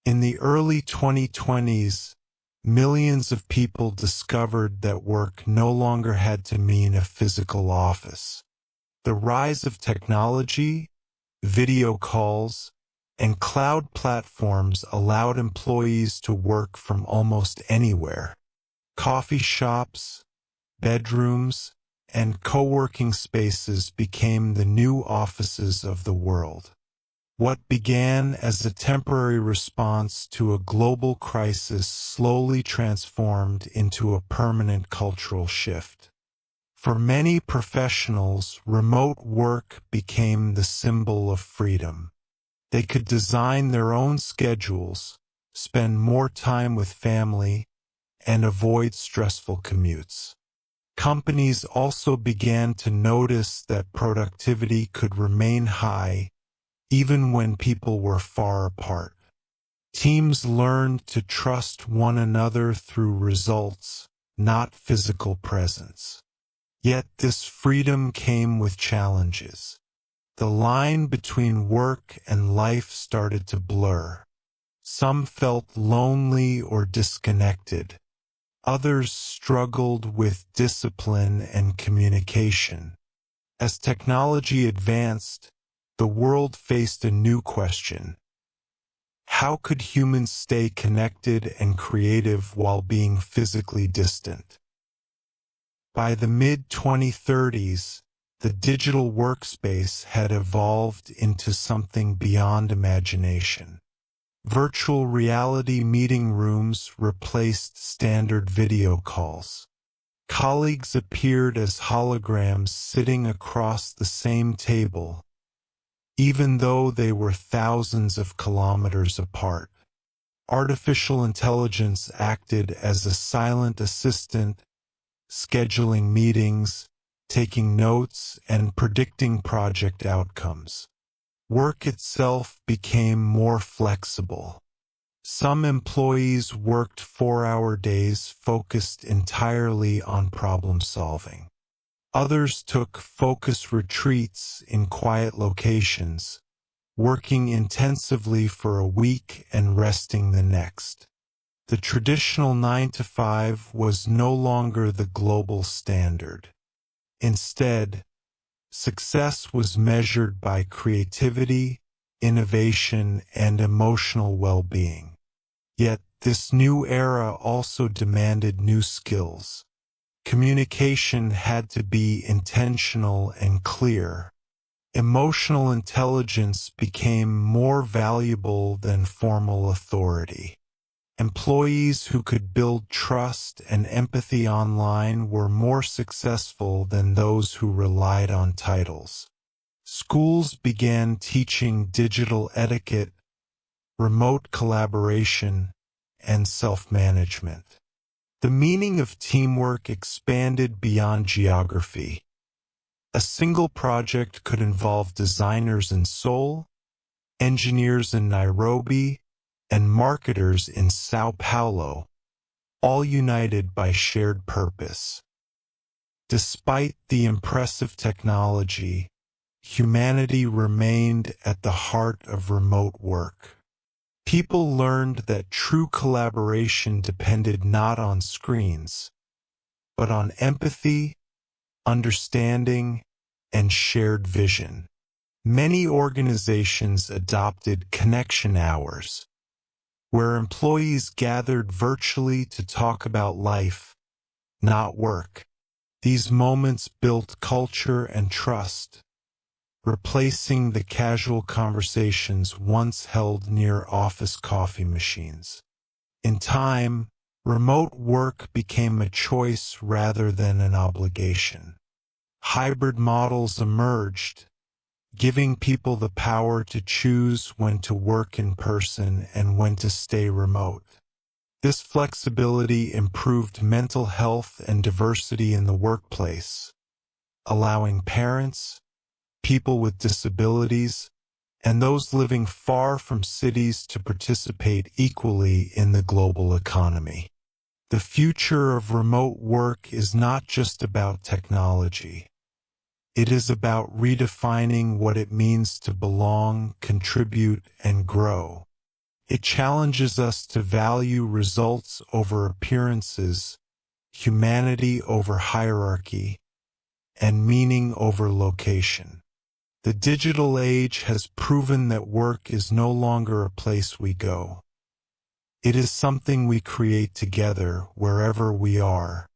In the early 2020s, millions of people discovered that work no longer had to mean a physical office. The rise of technology, video calls, and cloud platforms allowed employees to work from almost anywhere. Coffee shops, bedrooms, and co-working spaces became the new offices of the world. What began as a temporary response to a global crisis slowly transformed into a permanent cultural shift. For many professionals, remote work became the symbol of freedom. They could design their own schedules, spend more time with family, and avoid stressful commutes. Companies also began to notice that productivity could remain high even when people were far apart. Teams learned to trust one another through results, not physical presence. Yet this freedom came with challenges. The line between work and life started to blur. Some felt lonely or disconnected. Others struggled with discipline and communication. As technology advanced, the world faced a new question. How could humans stay connected and creative while being physically distant? By the mid-2030s, the digital workspace had evolved into something beyond imagination. Virtual reality meeting rooms replaced standard video calls. Colleagues appeared as holograms sitting across the same table, even though they were thousands of kilometers apart. Artificial intelligence acted as a silent assistant, scheduling meetings, taking notes, and predicting project outcomes. Work itself became more flexible. Some employees worked 4-hour days focused entirely on problem solving. Others took focus retreats in quiet locations, working intensively for a week and resting the next. The traditional 9-to-5 was no longer the global standard. Instead, success was measured by creativity, innovation, and emotional well-being. Yet, this new era also demanded new skills. Communication had to be intentional and clear. Emotional intelligence became more valuable than formal authority. Employees who could build trust and empathy online were more successful than those who relied on titles. Schools began teaching digital etiquette, remote collaboration, and self-management. The meaning of teamwork expanded beyond geography. A single project could involve designers in Seoul, engineers in Nairobi, and marketers in Sao Paulo, all united by shared purpose. Despite the impressive technology, humanity remained at the heart of remote work. People learned that true collaboration depended not on screens, but on empathy, understanding, and shared vision. Many organizations adopted connection hours, where employees gathered virtually to talk about life, not work. These moments built culture and trust, replacing the casual conversations once held near office coffee machines. In time, remote work became a choice rather than an obligation. Hybrid models emerged, giving people the power to choose when to work in person and when to stay remote. This flexibility improved mental health and diversity in the workplace, allowing parents, people with disabilities, and those living far from cities to participate equally in the global economy. The future of remote work is not just about technology. It is about redefining what it means to belong, contribute, and grow. It challenges us to value results over appearances, humanity over hierarchy, and meaning over location. The digital age has proven that work is no longer a place we go. It is something we create together wherever we are.